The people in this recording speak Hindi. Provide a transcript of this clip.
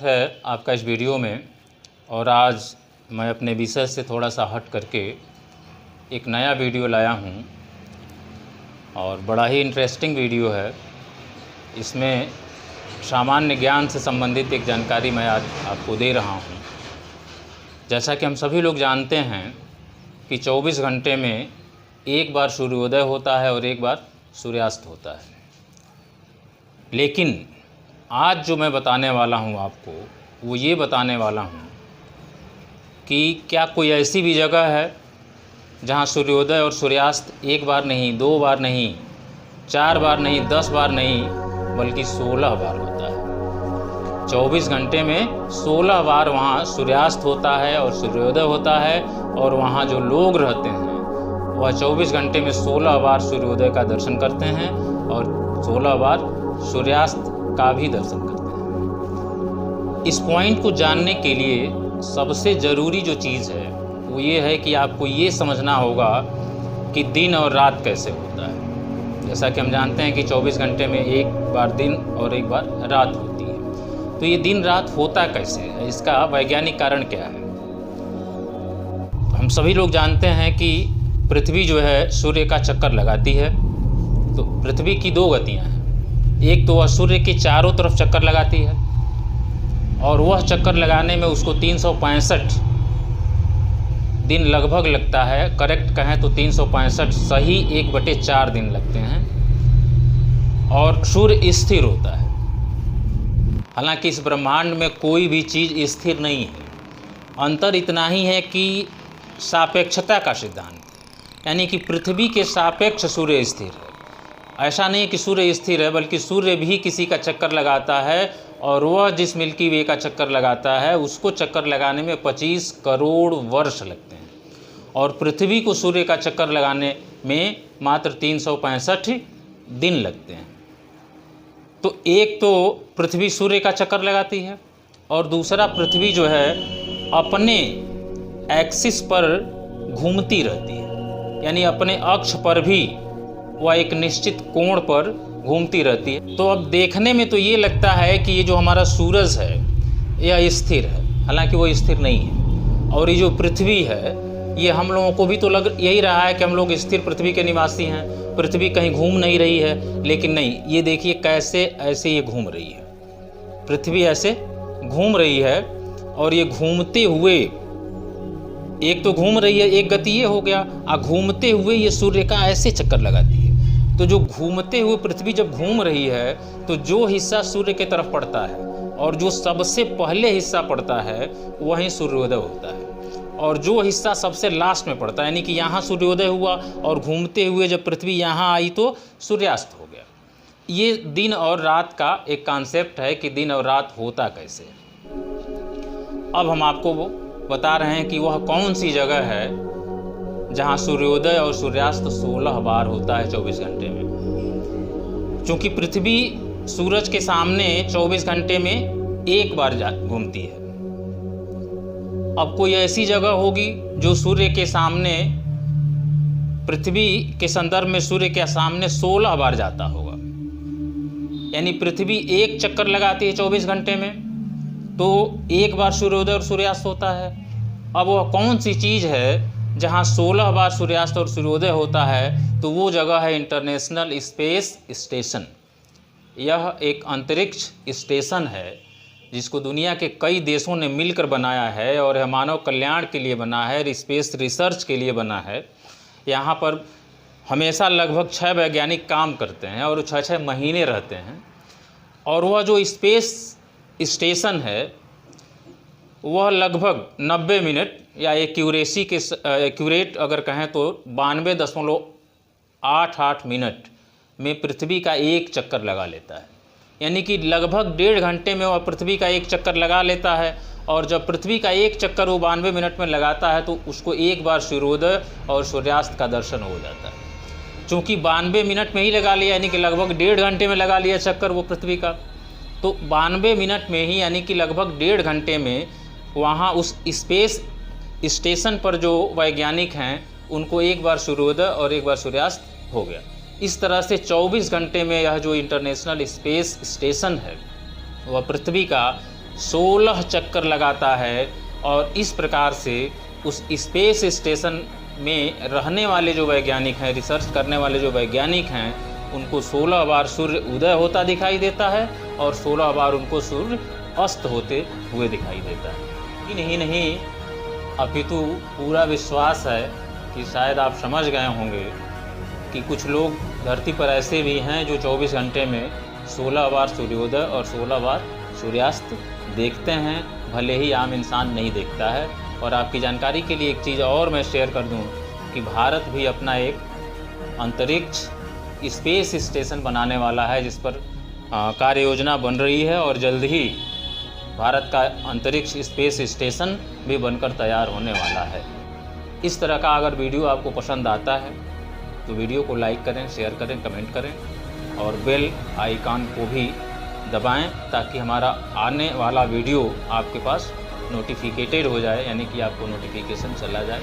है आपका इस वीडियो में। और आज मैं अपने विषय से थोड़ा सा हट करके एक नया वीडियो लाया हूँ और बड़ा ही इंटरेस्टिंग वीडियो है। इसमें सामान्य ज्ञान से संबंधित एक जानकारी मैं आज आपको दे रहा हूँ। जैसा कि हम सभी लोग जानते हैं कि 24 घंटे में एक बार सूर्योदय होता है और एक बार सूर्यास्त होता है, लेकिन आज जो मैं बताने वाला हूँ आपको वो ये बताने वाला हूँ कि क्या कोई ऐसी भी जगह है जहाँ सूर्योदय और सूर्यास्त एक बार नहीं, 2 बार नहीं, 4 बार नहीं, 10 बार नहीं, बल्कि 16 बार होता है। 24 घंटे में 16 बार वहाँ सूर्यास्त होता है और सूर्योदय होता है, और वहाँ जो लोग रहते हैं वह 24 घंटे में 16 बार सूर्योदय का दर्शन करते हैं और 16 बार सूर्यास्त का भी दर्शन करते हैं। इस पॉइंट को जानने के लिए सबसे ज़रूरी जो चीज़ है वो ये है कि आपको ये समझना होगा कि दिन और रात कैसे होता है। जैसा कि हम जानते हैं कि 24 घंटे में एक बार दिन और एक बार रात होती है, तो ये दिन रात होता कैसे है, इसका वैज्ञानिक कारण क्या है। हम सभी लोग जानते हैं कि पृथ्वी जो है सूर्य का चक्कर लगाती है। तो पृथ्वी की 2 गतियाँ हैं। एक तो वह सूर्य के चारों तरफ चक्कर लगाती है और वह चक्कर लगाने में उसको 365 दिन लगभग लगता है। करेक्ट कहें तो 365 सही 1/4 दिन लगते हैं, और सूर्य स्थिर होता है। हालांकि इस ब्रह्मांड में कोई भी चीज़ स्थिर नहीं है। अंतर इतना ही है कि सापेक्षता का सिद्धांत, यानी कि पृथ्वी के सापेक्ष सूर्य स्थिर है। ऐसा नहीं है कि सूर्य स्थिर है, बल्कि सूर्य भी किसी का चक्कर लगाता है, और वह जिस मिल्की वे का चक्कर लगाता है उसको चक्कर लगाने में 25 करोड़ वर्ष लगते हैं, और पृथ्वी को सूर्य का चक्कर लगाने में मात्र 365 दिन लगते हैं। तो एक तो पृथ्वी सूर्य का चक्कर लगाती है, और दूसरा पृथ्वी जो है अपने एक्सिस पर घूमती रहती है, यानी अपने अक्ष पर भी वह एक निश्चित कोण पर घूमती रहती है। तो अब देखने में तो ये लगता है कि ये जो हमारा सूरज है यह स्थिर है, हालांकि वो स्थिर नहीं है। और ये जो पृथ्वी है ये हम लोगों को भी तो लग यही रहा है कि हम लोग स्थिर पृथ्वी के निवासी हैं, पृथ्वी कहीं घूम नहीं रही है। लेकिन नहीं, ये देखिए कैसे ऐसे ये घूम रही है। पृथ्वी ऐसे घूम रही है, और ये घूमते हुए एक तो घूम रही है, एक गति ये हो गया, और घूमते हुए ये सूर्य का ऐसे चक्कर लगाती है। तो जो घूमते हुए पृथ्वी जब घूम रही है तो जो हिस्सा सूर्य की तरफ पड़ता है और जो सबसे पहले हिस्सा पड़ता है वहीं सूर्योदय होता है, और जो हिस्सा सबसे लास्ट में पड़ता है, यानी कि यहाँ सूर्योदय हुआ और घूमते हुए जब पृथ्वी यहाँ आई तो सूर्यास्त हो गया। ये दिन और रात का एक कॉन्सेप्ट है कि दिन और रात होता कैसे। अब हम आपको वो बता रहे हैं कि वह कौन सी जगह है जहाँ सूर्योदय और सूर्यास्त 16 बार होता है 24 घंटे में। क्योंकि पृथ्वी सूरज के सामने 24 घंटे में एक बार घूमती है। अब कोई ऐसी जगह होगी जो सूर्य के सामने, पृथ्वी के संदर्भ में सूर्य के सामने 16 बार जाता होगा, यानी पृथ्वी एक चक्कर लगाती है 24 घंटे में, तो एक बार सूर्योदय और सूर्यास्त होता है। अब वह कौन सी चीज़ है जहाँ 16 बार सूर्यास्त और सूर्योदय होता है, तो वो जगह है इंटरनेशनल स्पेस स्टेशन। यह एक अंतरिक्ष स्टेशन है जिसको दुनिया के कई देशों ने मिलकर बनाया है, और यह मानव कल्याण के लिए बना है, स्पेस रिसर्च के लिए बना है। यहाँ पर हमेशा लगभग 6 वैज्ञानिक काम करते हैं और 6-6 महीने रहते हैं। और वह जो स्पेस स्टेशन है वह लगभग 90 मिनट, या एक्यूरेसी के एक्यूरेट अगर कहें तो 92.88 मिनट में पृथ्वी का एक चक्कर लगा लेता है। यानी कि लगभग 1.5 घंटे में वह पृथ्वी का एक चक्कर लगा लेता है, और जब पृथ्वी का एक चक्कर वो 92 मिनट में लगाता है तो उसको एक बार सूर्योदय और सूर्यास्त का दर्शन हो जाता है। चूँकि 92 मिनट में ही लगा लिया, यानी कि लगभग 1.5 घंटे में लगा लिया चक्कर वो पृथ्वी का, तो 92 मिनट में ही, यानी कि लगभग 1.5 घंटे में वहाँ उस स्पेस स्टेशन पर जो वैज्ञानिक हैं उनको एक बार सूर्योदय और एक बार सूर्यास्त हो गया। इस तरह से 24 घंटे में यह जो इंटरनेशनल स्पेस स्टेशन है वह पृथ्वी का 16 चक्कर लगाता है और इस प्रकार से उस स्पेस स्टेशन में रहने वाले जो वैज्ञानिक हैं, रिसर्च करने वाले जो वैज्ञानिक हैं, उनको 16 बार सूर्य उदय होता दिखाई देता है और 16 बार उनको सूर्य अस्त होते हुए दिखाई देता है। नहीं अपितु पूरा विश्वास है कि शायद आप समझ गए होंगे कि कुछ लोग धरती पर ऐसे भी हैं जो 24 घंटे में 16 बार सूर्योदय और 16 बार सूर्यास्त देखते हैं, भले ही आम इंसान नहीं देखता है। और आपकी जानकारी के लिए एक चीज़ और मैं शेयर कर दूं कि भारत भी अपना एक अंतरिक्ष स्पेस स्टेशन बनाने वाला है, जिस पर कार्य योजना बन रही है और जल्द ही भारत का अंतरिक्ष स्पेस स्टेशन भी बनकर तैयार होने वाला है। इस तरह का अगर वीडियो आपको पसंद आता है तो वीडियो को लाइक करें, शेयर करें, कमेंट करें और बेल आइकन को भी दबाएं ताकि हमारा आने वाला वीडियो आपके पास नोटिफिकेटेड हो जाए, यानी कि आपको नोटिफिकेशन चला जाए।